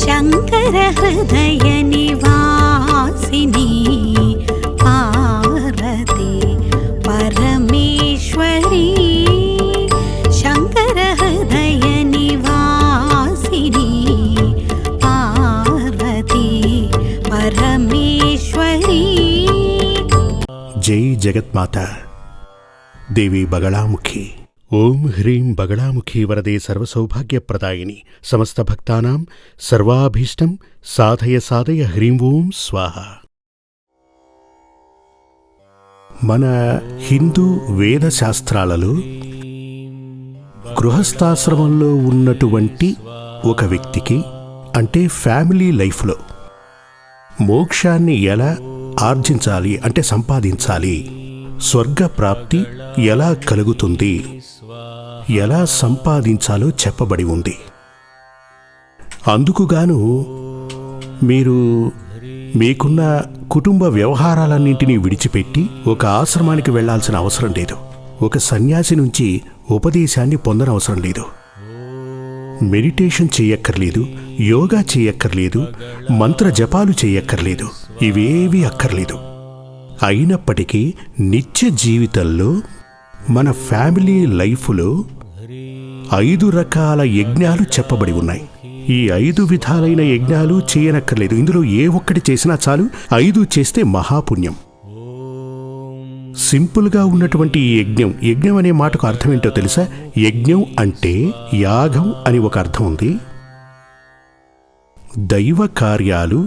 శంకర హృదయ నివాసిని పార్వతి పరమేశ్వరి శంకర హృదయ నివాసిని పార్వతి పరమేశ్వరి. జై జగత్మాత దేవి బగళాముఖి. ఓం హ్రీం బగళాముఖి వరదే సర్వసౌభాగ్యప్రదాయిని సమస్త భక్తానాం సర్వాభీష్టం సాధయ సాధయ హ్రీం ఓం స్వాహ. మన హిందూ వేద శాస్త్రాలలో గృహస్థాశ్రమంలో ఉన్నటువంటి ఒక వ్యక్తికి అంటే ఫ్యామిలీ లైఫ్లో మోక్షాన్ని ఎలా ఆర్జించాలి అంటే సంపాదించాలి, స్వర్గ ప్రాప్తి ఎలా కలుగుతుంది, ఎలా సంపాదించాలో చెప్పబడి ఉంది. అందుకుగాను మీరు మీకున్న కుటుంబ వ్యవహారాలన్నింటినీ విడిచిపెట్టి ఒక ఆశ్రమానికి వెళ్లాల్సిన అవసరం లేదు. ఒక సన్యాసి నుంచి ఉపదేశాన్ని పొందనవసరం లేదు. మెడిటేషన్ చేయక్కర్లేదు, యోగా చేయక్కర్లేదు, మంత్ర జపాలు చేయక్కర్లేదు. ఇవేవీ అక్కర్లేదు. అయినప్పటికీ నిత్య జీవితంలో మన ఫ్యామిలీ లైఫ్లో 5 రకాల యజ్ఞాలు చెప్పబడి ఉన్నాయి. ఈ 5 విధాలైన యజ్ఞాలు చేయనక్కర్లేదు. ఇందులో ఏ ఒక్కటి చేసినా చాలు. 5 చేస్తే మహాపుణ్యం. సింపుల్గా ఉన్నటువంటి ఈ యజ్ఞం అనే మాటకు అర్థం ఏంటో తెలుసా? యజ్ఞం అంటే యాగం అని ఒక అర్థం ఉంది. దైవ కార్యాలు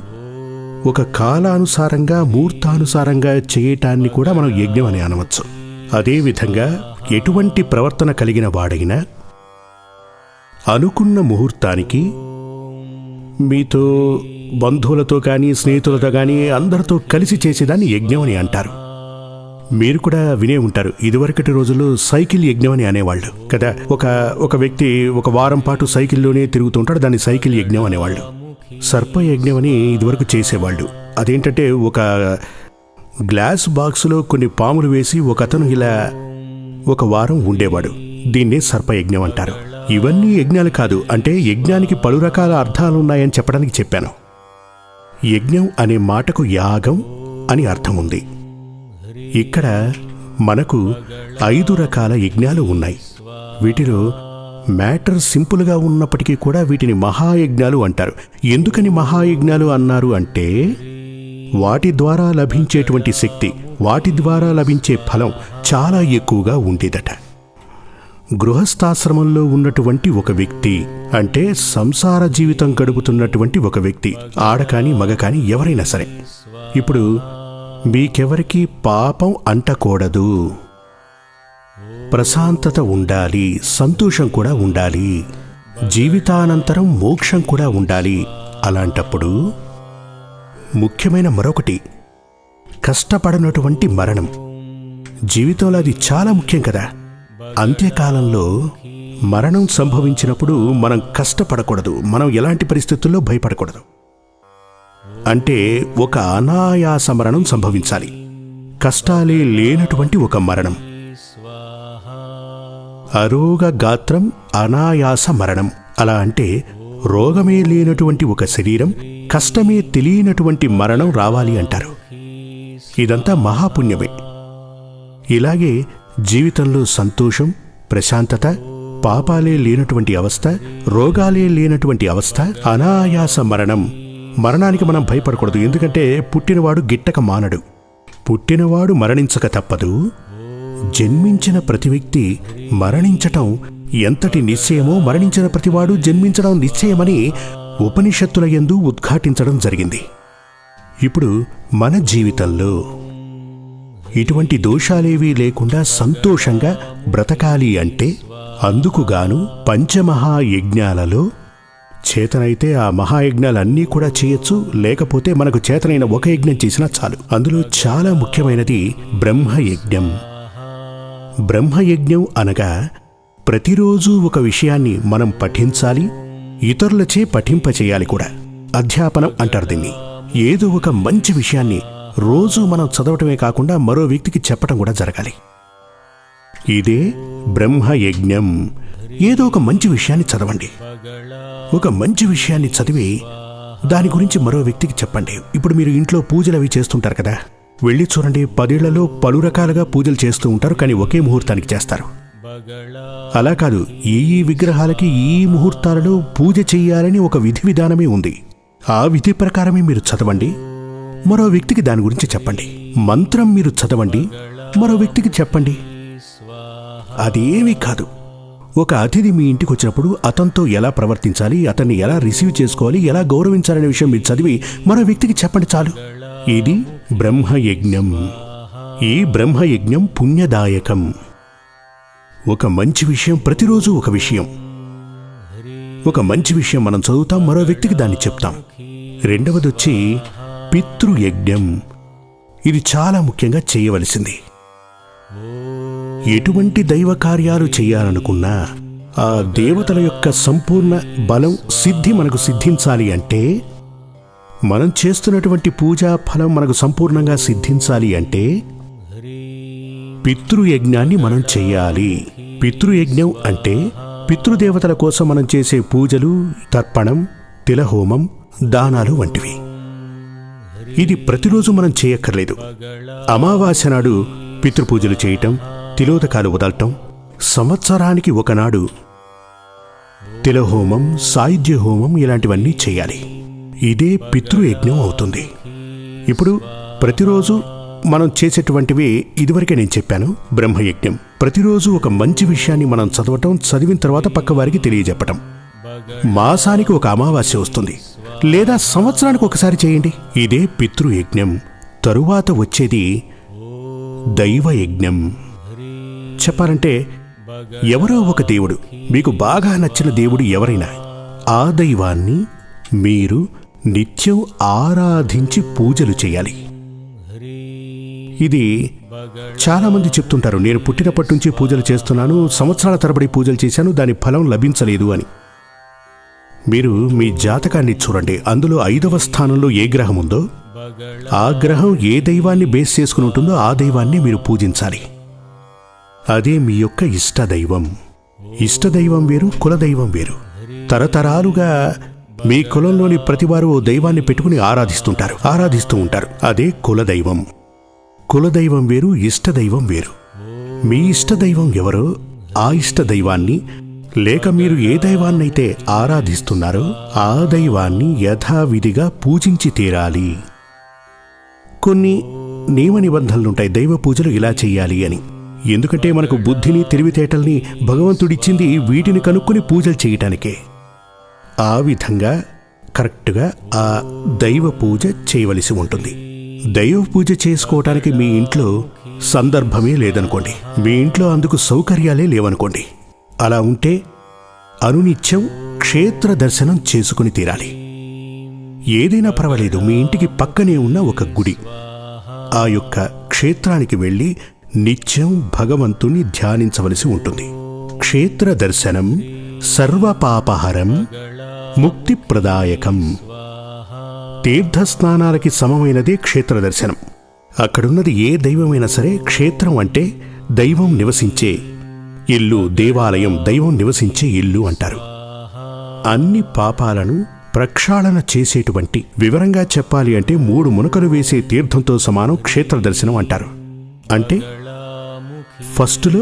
ఒక కాలానుసారంగా ముహూర్తానుసారంగా చేయటాన్ని కూడా మనం యజ్ఞం అని అనవచ్చు. అదేవిధంగా ఎటువంటి ప్రవర్తన కలిగిన వాడైనా అనుకున్న ముహూర్తానికి మీతో బంధువులతో కానీ స్నేహితులతో కానీ అందరితో కలిసి చేసేదాన్ని యజ్ఞం అని అంటారు. మీరు కూడా వినే ఉంటారు, ఇదివరకటి రోజుల్లో సైకిల్ యజ్ఞం అని అనేవాళ్ళు కదా. ఒక వ్యక్తి ఒక వారం పాటు సైకిల్లోనే తిరుగుతూ ఉంటాడు, దాన్ని సైకిల్ యజ్ఞం అనేవాళ్ళు. సర్పయజ్ఞం అని ఇదివరకు చేసేవాళ్ళు. అదేంటంటే ఒక గ్లాస్ బాక్సులో కొన్ని పాములు వేసి ఒక అతను ఇలా ఒక వారం ఉండేవాడు. దీన్నే సర్పయజ్ఞం అంటారు. ఇవన్నీ యజ్ఞాలు కాదు, అంటే యజ్ఞానికి పలు రకాల అర్థాలున్నాయని చెప్పడానికి చెప్పాను. యజ్ఞం అనే మాటకు యాగం అని అర్థం ఉంది. ఇక్కడ మనకు 5 రకాల యజ్ఞాలు ఉన్నాయి. వీటిలో మ్యాటర్ సింపుల్గా ఉన్నప్పటికీ కూడా వీటిని మహాయజ్ఞాలు అంటారు. ఎందుకని మహాయజ్ఞాలు అన్నారు అంటే వాటి ద్వారా లభించేటువంటి శక్తి, వాటి ద్వారా లభించే ఫలం చాలా ఎక్కువగా ఉండేదట. గృహస్థాశ్రమంలో ఉన్నటువంటి ఒక వ్యక్తి అంటే సంసార జీవితం గడుపుతున్నటువంటి ఒక వ్యక్తి, ఆడకాని మగకాని ఎవరైనా సరే, ఇప్పుడు మీకెవరికి పాపం అంటకూడదు, ప్రశాంతత ఉండాలి, సంతోషం కూడా ఉండాలి, జీవితానంతరం మోక్షం కూడా ఉండాలి. అలాంటప్పుడు ముఖ్యమైన మరొకటి కష్టపడనటువంటి మరణం. జీవితంలో అది చాలా ముఖ్యం కదా. అంత్యకాలంలో మరణం సంభవించినప్పుడు మనం కష్టపడకూడదు, మనం ఎలాంటి పరిస్థితుల్లో భయపడకూడదు. అంటే ఒక అనాయాస మరణం సంభవించాలి, కష్టాలే లేనటువంటి ఒక మరణం. అరోగ గాత్రం అనాయాస మరణం. అలా అంటే రోగమే లేనటువంటి ఒక శరీరం, కష్టమే తెలియనటువంటి మరణం రావాలి అంటారు. ఇదంతా మహాపుణ్యమే. ఇలాగే జీవితంలో సంతోషం, ప్రశాంతత, పాపాలే లేనటువంటి అవస్థ, రోగాలే లేనటువంటి అవస్థ, అనాయాస మరణం. మరణానికి మనం భయపడకూడదు, ఎందుకంటే పుట్టినవాడు గిట్టక మానడు. పుట్టినవాడు మరణించక తప్పదు. జన్మించిన ప్రతి వ్యక్తి మరణించటం ఎంతటి నిశ్చయమో మరణించిన ప్రతివాడు జన్మించడం నిశ్చయమని ఉపనిషత్తుల యందు ఉద్ఘాటించడం జరిగింది. ఇప్పుడు మన జీవితంలో ఇటువంటి దోషాలేవీ లేకుండా సంతోషంగా బ్రతకాలి అంటే అందుకుగాను పంచమహాయజ్ఞాలలో చేతనైతే ఆ మహాయజ్ఞాలన్నీ కూడా చేయొచ్చు, లేకపోతే మనకు చేతనైన ఒక యజ్ఞం చేసినా చాలు. అందులో చాలా ముఖ్యమైనది బ్రహ్మయజ్ఞం. బ్రహ్మయజ్ఞం అనగా ప్రతిరోజు ఒక విషయాన్ని మనం పఠించాలి, ఇతరులచే పఠింపచేయాలి కూడా. అధ్యాపనం అంటారు దీన్ని. ఏదో ఒక మంచి విషయాన్ని రోజు మనం చదవటమే కాకుండా మరో వ్యక్తికి చెప్పటం కూడా జరగాలి. ఇదే బ్రహ్మయజ్ఞం. ఏదో ఒక మంచి విషయాన్ని చదవండి. ఒక మంచి విషయాన్ని చదివి దాని గురించి మరో వ్యక్తికి చెప్పండి. ఇప్పుడు మీరు ఇంట్లో పూజలు అవి చేస్తుంటారు కదా, వెళ్ళి చూడండి, 10 ఏళ్లలో పలు రకాలుగా పూజలు చేస్తూ ఉంటారు, కానీ ఒకే ముహూర్తానికి చేస్తారు. అలా కాదు, ఈ విగ్రహాలకి ఈ ముహూర్తాలలో పూజ చెయ్యాలని ఒక విధి విధానమే ఉంది. ఆ విధి ప్రకారమే మీరు చదవండి, మరో వ్యక్తికి దాని గురించి చెప్పండి. మంత్రం మీరు చదవండి, మరో వ్యక్తికి చెప్పండి. అదేమీ కాదు. ఒక అతిథి మీ ఇంటికి వచ్చినప్పుడు అతనితో ఎలా ప్రవర్తించాలి, అతన్ని ఎలా రిసీవ్ చేసుకోవాలి, ఎలా గౌరవించాలనే విషయం మీరు చదివి మరో వ్యక్తికి చెప్పండి చాలు. ఇది బ్రహ్మయజ్ఞం. ఈ బ్రహ్మయజ్ఞం పుణ్యదాయకం. ఒక మంచి విషయం, ప్రతిరోజు ఒక విషయం, ఒక మంచి విషయం మనం చదువుతాం, మరో వ్యక్తికి దాన్ని చెప్తాం. రెండవది వచ్చి పితృయజ్ఞం. ఇది చాలా ముఖ్యంగా చేయవలసింది. ఎటువంటి దైవ కార్యాలు చేయాలనుకున్నా ఆ దేవతల యొక్క సంపూర్ణ బలం, సిద్ధి మనకు సిద్ధించాలి అంటే, మనం చేస్తున్నటువంటి పూజా ఫలం మనకు సంపూర్ణంగా సిద్ధించాలి అంటే పితృయజ్ఞాన్ని మనం చెయ్యాలి. పితృయజ్ఞం అంటే పితృదేవతల కోసం మనం చేసే పూజలు, తర్పణం, తిలహోమం, దానాలు వంటివి. ఇది ప్రతిరోజు మనం చేయక్కర్లేదు. అమావాస్య నాడు పితృపూజలు చేయటం, తిలోదకాలు వదలటం, సంవత్సరానికి ఒకనాడు తిలహోమం, సాయుధ్య హోమం ఇలాంటివన్నీ చేయాలి. ఇదే పితృయజ్ఞం అవుతుంది. ఇప్పుడు ప్రతిరోజు మనం చేసేటువంటివి ఇదివరకే నేను చెప్పాను. బ్రహ్మయజ్ఞం ప్రతిరోజు ఒక మంచి విషయాన్ని మనం చదవటం, చదివిన తర్వాత పక్కవారికి తెలియజెప్పటం. మాసానికి ఒక అమావాస్య వస్తుంది, లేదా సంవత్సరానికి ఒకసారి చేయండి. ఇదే పితృయజ్ఞం. తరువాత వచ్చేది దైవయజ్ఞం. చెప్పాలంటే ఎవరో ఒక దేవుడు, మీకు బాగా నచ్చిన దేవుడు ఎవరైనా, ఆ దైవాన్ని మీరు నిత్యం ఆరాధించి పూజలు చేయాలి. ఇది చాలామంది చెప్తుంటారు, నేను పుట్టినప్పటి నుంచి పూజలు చేస్తున్నాను, సంవత్సరాల తరబడి పూజలు చేశాను, దాని ఫలం లభించలేదు అని. మీరు మీ జాతకాన్ని చూడండి, అందులో 5వ స్థానంలో ఏ గ్రహం ఉందో ఆ గ్రహం ఏ దైవాన్ని బేస్ చేసుకుని ఉంటుందో ఆ దైవాన్ని మీరు పూజించాలి. అదే మీ యొక్క ఇష్టదైవం. ఇష్టదైవం వేరు, కులదైవం వేరు. తరతరాలుగా మీ కులంలోని ప్రతివారు ఓ దైవాన్ని పెట్టుకుని ఆరాధిస్తూ ఉంటారు. అదే కులదైవం. కులదైవం వేరు, ఇష్టదైవం వేరు. మీ ఇష్టదైవం ఎవరో ఆ ఇష్టదైవాన్ని, లేక మీరు ఏ దైవాన్నైతే ఆరాధిస్తున్నారో ఆ దైవాన్ని యథావిధిగా పూజించి తీరాలి. కొన్ని నియమ నిబంధనలుంటాయి, దైవ పూజలు ఇలా చెయ్యాలి అని. ఎందుకంటే మనకు బుద్ధిని, తెలివితేటల్ని భగవంతుడిచ్చింది వీటిని కనుక్కొని పూజలు చేయటానికే. ఆ విధంగా కరెక్ట్గా ఆ దైవ పూజ చేయవలసి ఉంటుంది. దైవ పూజ చేసుకోవటానికి మీ ఇంట్లో సందర్భమే లేదనుకోండి, మీ ఇంట్లో అందుకు సౌకర్యాలే లేవనుకోండి, అలా ఉంటే అనునిత్యం క్షేత్ర దర్శనం చేసుకుని తీరాలి. ఏదైనా పర్వాలేదు, మీ ఇంటికి పక్కనే ఉన్న ఒక గుడి, ఆ యొక్క క్షేత్రానికి వెళ్ళి నిత్యం భగవంతుని ధ్యానించవలసి ఉంటుంది. క్షేత్ర దర్శనం సర్వపాపహరం ముక్తిప్రదాయకం. తీర్థస్నానాలకి సమమైనదే క్షేత్ర దర్శనం. అక్కడున్నది ఏ దైవమైనా సరే, క్షేత్రం అంటే దైవం నివసించే ఇల్లు, దేవాలయం దైవం నివసించే ఇల్లు అంటారు. అన్ని పాపాలను ప్రక్షాళన చేసేటువంటి, వివరంగా చెప్పాలి అంటే 3 మునకలు వేసే తీర్థంతో సమానం క్షేత్ర దర్శనం అంటారు. అంటే ఫస్టులో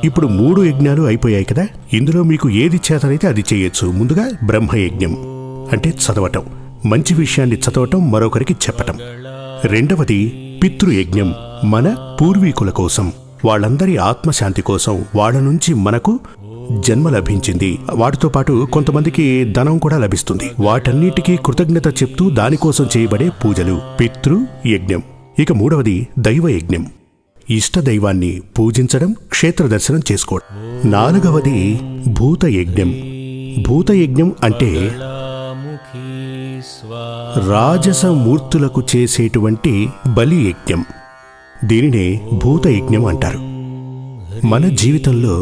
ఇప్పుడు 3 యజ్ఞాలు అయిపోయాయి కదా, ఇందులో మీకు ఏది చేతనైతే అది చేయొచ్చు. ముందుగా బ్రహ్మయజ్ఞం అంటే చదవటం, మంచి విషయాన్ని చదవటం, మరొకరికి చెప్పటం. రెండవది పితృయజ్ఞం, మన పూర్వీకుల కోసం, వాళ్ళందరి ఆత్మశాంతి కోసం, వాళ్ళ నుంచి మనకు జన్మ లభించింది, వాటితో పాటు కొంతమందికి ధనం కూడా లభిస్తుంది. వాటన్నిటికీ కృతజ్ఞత చెప్తూ దానికోసం చేయబడే పూజలు పితృయజ్ఞం. ఇక మూడవది దైవయజ్ఞం, ఇష్టదైవాన్ని పూజించడం, క్షేత్ర దర్శనం చేసుకోవడం. నాలుగవది భూతయజ్ఞం. భూతయజ్ఞం అంటే రాజసమూర్తులకు చేసేటువంటి బలి యజ్ఞం. దీనినే భూతయజ్ఞం అంటారు. మన జీవితంలో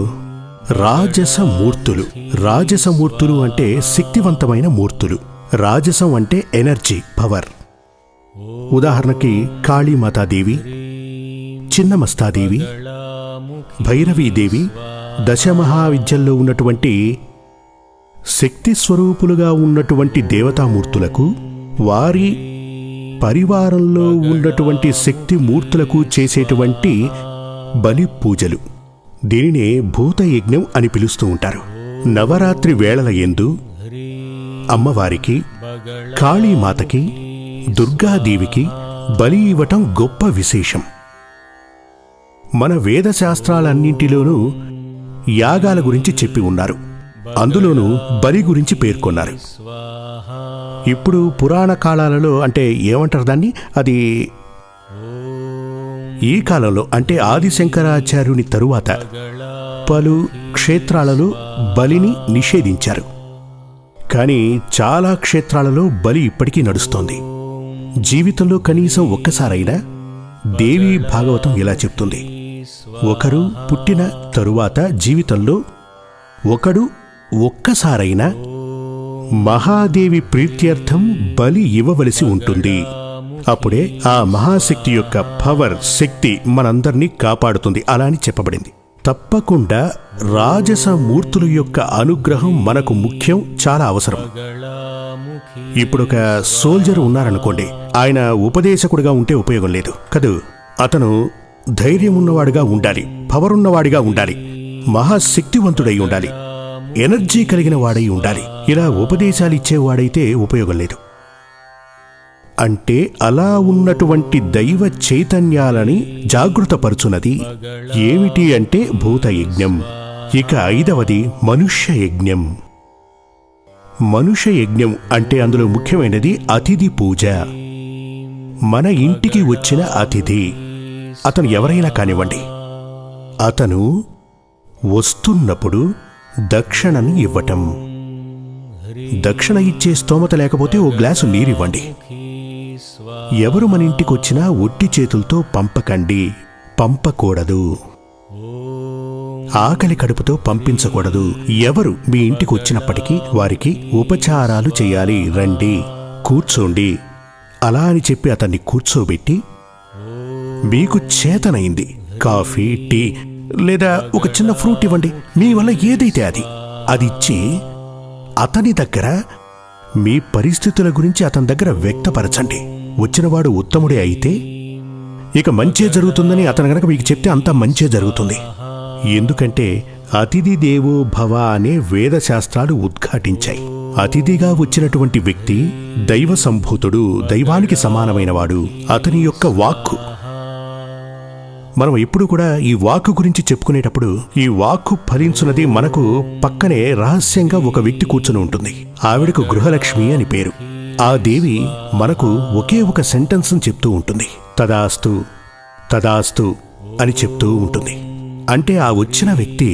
రాజసమూర్తులు అంటే శక్తివంతమైన మూర్తులు. రాజసం అంటే ఎనర్జీ, పవర్. ఉదాహరణకి కాళీమాతాదేవి, చిన్నమస్తాదేవి, భైరవీదేవి, దశమహావిద్యల్లో ఉన్నటువంటి శక్తి స్వరూపులుగా ఉన్నటువంటి దేవతామూర్తులకు, వారి పరివారంలో ఉన్నటువంటి శక్తి మూర్తులకు చేసేటువంటి బలి పూజలు, దీనినే భూతయజ్ఞం అని పిలుస్తూ ఉంటారు. నవరాత్రి వేళల యందు అమ్మవారికి, కాళీమాతకి, దుర్గాదేవికి బలి ఇవ్వటం గొప్ప విశేషం. మన వేదశాస్త్రాలన్నింటిలోనూ యాగాల గురించి చెప్పి ఉన్నారు, అందులోనూ బలి గురించి పేర్కొన్నారు. ఇప్పుడు పురాణ కాలాలలో అంటే ఏమంటారు దాన్ని, అది ఈ కాలంలో అంటే ఆదిశంకరాచార్యుని తరువాత పలు క్షేత్రాలలో బలిని నిషేధించారు. కానీ చాలా క్షేత్రాలలో బలి ఇప్పటికీ నడుస్తోంది. జీవితంలో కనీసం ఒక్కసారైనా దేవి భాగవతం ఇలా చెప్తుంది, ఒకరు పుట్టిన తరువాత జీవితంలో ఒకడు ఒక్కసారైనా మహాదేవి ప్రీత్యర్థం బలి ఇవ్వవలసి ఉంటుంది. అప్పుడే ఆ మహాశక్తి యొక్క పవర్, శక్తి మనందరినీ కాపాడుతుంది అలా అని చెప్పబడింది. తప్పకుండా రాజస మూర్తుల యొక్క అనుగ్రహం మనకు ముఖ్యం, చాలా అవసరం. ఇప్పుడు ఒక సోల్జర్ ఉన్నారనుకోండి, ఆయన ఉపదేశకుడిగా ఉంటే ఉపయోగం లేదు కదూ. అతను ధైర్యం ఉన్నవాడిగా ఉండాలి, పవర్ ఉన్నవాడిగా ఉండాలి, మహాశక్తివంతుడై ఉండాలి, ఎనర్జీ కలిగిన వాడై ఉండాలి. ఇలా ఉపదేశాలు ఇచ్చేవాడైతే ఉపయోగం లేదు. అంటే అలా ఉన్నటువంటి దైవ చైతన్యాలని జాగృతపరుచున్నది ఏమిటి అంటే భూతయజ్ఞం. ఇక 5వది మనుష్య యజ్ఞం. మనుష్య యజ్ఞం అంటే అందులో ముఖ్యమైనది అతిథి పూజ. మన ఇంటికి వచ్చిన అతిథి, అతను ఎవరైనా కానివ్వండి, అతను వస్తున్నప్పుడు దక్షిణను ఇవ్వటం. దక్షిణ ఇచ్చే స్తోమత లేకపోతే ఓ గ్లాసు నీరివ్వండి. ఎవరు మన ఇంటికొచ్చినా ఒట్టి చేతులతో పంపకండి, పంపకూడదు. ఆకలి కడుపుతో పంపించకూడదు. ఎవరు మీ ఇంటికి వచ్చినప్పటికీ వారికి ఉపచారాలు చేయాలి. రండి, కూర్చోండి అలా అని చెప్పి అతన్ని కూర్చోబెట్టి, మీకు చేతనైంది కాఫీ, టీ లేదా ఒక చిన్న ఫ్రూట్ ఇవ్వండి. మీ వల్ల ఏదైతే అది ఇచ్చి అతని దగ్గర మీ పరిస్థితుల గురించి అతని దగ్గర వ్యక్తపరచండి. వచ్చినవాడు ఉత్తముడే అయితే ఇక మంచే జరుగుతుందని అతను గనక మీకు చెప్తే అంతా మంచే జరుగుతుంది. ఎందుకంటే అతిథి దేవో భవ అనే వేదశాస్త్రాలు ఉద్ఘాటించాయి. అతిథిగా వచ్చినటువంటి వ్యక్తి దైవ సంభూతుడు, దైవానికి సమానమైనవాడు. అతని యొక్క వాక్కు, మనం ఎప్పుడు కూడా ఈ వాక్కు గురించి చెప్పుకునేటప్పుడు ఈ వాక్కు ఫలించున్నది మనకు పక్కనే రహస్యంగా ఒక వ్యక్తి కూర్చుని ఉంటుంది. ఆవిడకు గృహలక్ష్మి అని పేరు. ఆ దేవి మనకు ఒకే ఒక సెంటెన్స్ చెప్తూ ఉంటుంది, తదాస్తు తదాస్తు అని చెప్తూ ఉంటుంది. అంటే ఆ వచ్చిన వ్యక్తి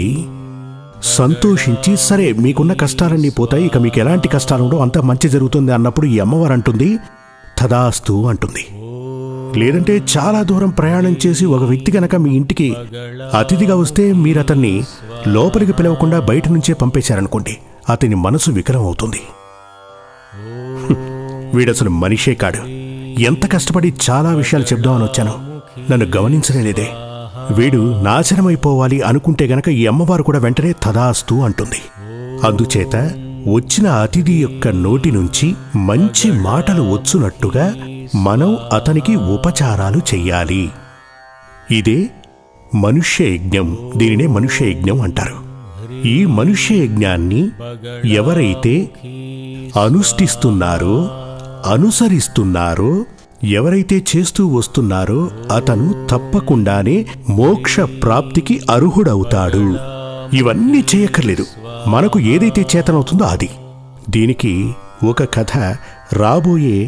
సంతోషించి, సరే మీకున్న కష్టాలన్నీ పోతాయి, ఇక మీకు ఎలాంటి కష్టాలుండో అంతా మంచి జరుగుతుంది అన్నప్పుడు ఈ అమ్మవారు అంటుంది తదాస్తు అంటుంది. లేదంటే చాలా దూరం ప్రయాణం చేసి ఒక వ్యక్తి గనక మీ ఇంటికి అతిథిగా వస్తే మీరు అతన్ని లోపలికి పిలవకుండా బయట నుంచే పంపేశారనుకోండి, అతని మనసు వికలం అవుతుంది. వీడసలు మనిషే కాడు, ఎంత కష్టపడి చాలా విషయాలు చెప్దామని వచ్చాను, నన్ను గమనించలేదే, వీడు నాశనమైపోవాలి అనుకుంటే గనక ఈ అమ్మవారు కూడా వెంటనే తదాస్తు అంటుంది. అందుచేత వచ్చిన అతిథి యొక్క నోటి నుంచి మంచి మాటలు వచ్చునట్టుగా మనం అతనికి ఉపచారాలు చెయ్యాలి. ఇదే మనుష్య యజ్ఞం. దీనినే మనుష్య యజ్ఞం అంటారు. ఈ మనుష్య యజ్ఞాన్ని ఎవరైతే అనుష్ఠిస్తున్నారో, అనుసరిస్తున్నారో, ఎవరైతే చేస్తూ వస్తున్నారో అతను తప్పకుండానే మోక్ష ప్రాప్తికి అర్హుడవుతాడు. ఇవన్నీ చేయక్కర్లేదు, మనకు ఏదైతే చేతనవుతుందో అది. దీనికి ఒక కథ రాబోయే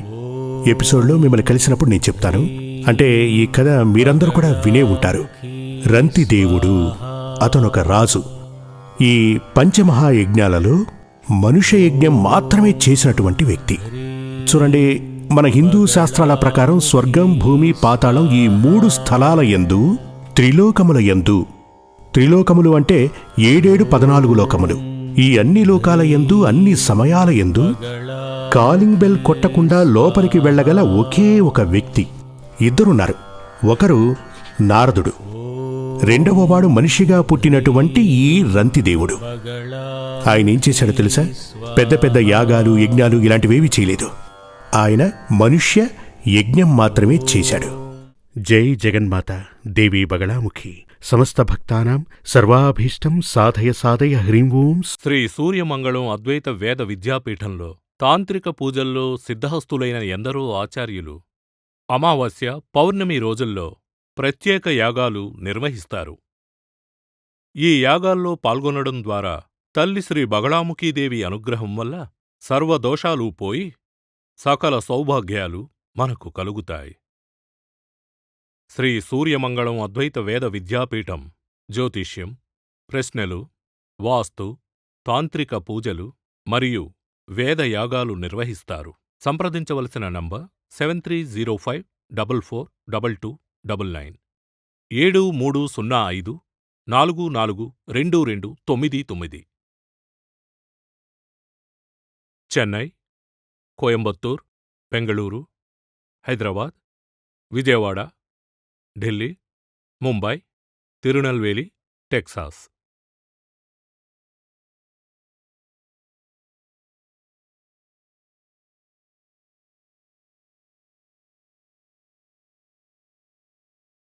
ఎపిసోడ్లో మిమ్మల్ని కలిసినప్పుడు నేను చెప్తాను. అంటే ఈ కథ మీరందరూ కూడా వినే ఉంటారు. రంతిదేవుడు అతనొక రాజు. ఈ పంచమహాయజ్ఞాలలో మనుష్య యజ్ఞం మాత్రమే చేసినటువంటి వ్యక్తి. చూడండి, మన హిందూ శాస్త్రాల ప్రకారం స్వర్గం, భూమి, పాతాళం ఈ 3 స్థలాల యందు, త్రిలోకముల యందు, త్రిలోకములు అంటే 7 14 లోకములు, ఈ అన్ని లోకాల యందు, అన్ని సమయాల యందు కాలింగ్ బెల్ కొట్టకుండా లోపలికి వెళ్ళగల ఒకే ఒక వ్యక్తి. 2 ఉన్నారు. ఒకరు నారదుడు, రెండవవాడు మనిషిగా పుట్టినటువంటి ఈ రంతిదేవుడు. ఆయన ఏం చేశాడో తెలుసా? పెద్ద పెద్ద యాగాలు, యజ్ఞాలు ఇలాంటివేవీ చేయలేదు. ఆయన మనుష్య యజ్ఞం మాత్రమే చేశాడు. జై జగన్మాత దేవీ బగళాముఖి సమస్త భక్తానాం సర్వాభీష్టం సాధయ సాధయ హ్రీం ఓం. శ్రీ సూర్యమంగళం అద్వైత వేద విద్యాపీఠంలో తాంత్రిక పూజల్లో సిద్ధహస్తులైన ఎందరో ఆచార్యులు అమావాస్య, పౌర్ణమి రోజుల్లో ప్రత్యేక యాగాలు నిర్వహిస్తారు. ఈ యాగాల్లో పాల్గొనడం ద్వారా తల్లి శ్రీ బగళాముఖీదేవి అనుగ్రహం వల్ల సర్వదోషాలూ పోయి సకల సౌభాగ్యాలు మనకు కలుగుతాయి. శ్రీ సూర్యమంగళం అద్వైత వేద విద్యాపీఠం జ్యోతిష్యం, ప్రశ్నలు, వాస్తు, తాంత్రిక పూజలు మరియు వేదయాగాలు నిర్వహిస్తారు. సంప్రదించవలసిన నంబర్ 7305442299 7305442299. చెన్నై, కోయంబత్తూర్, బెంగళూరు, హైదరాబాద్, విజయవాడ, ఢిల్లీ, ముంబై, తిరునల్వేలి, టెక్సాస్.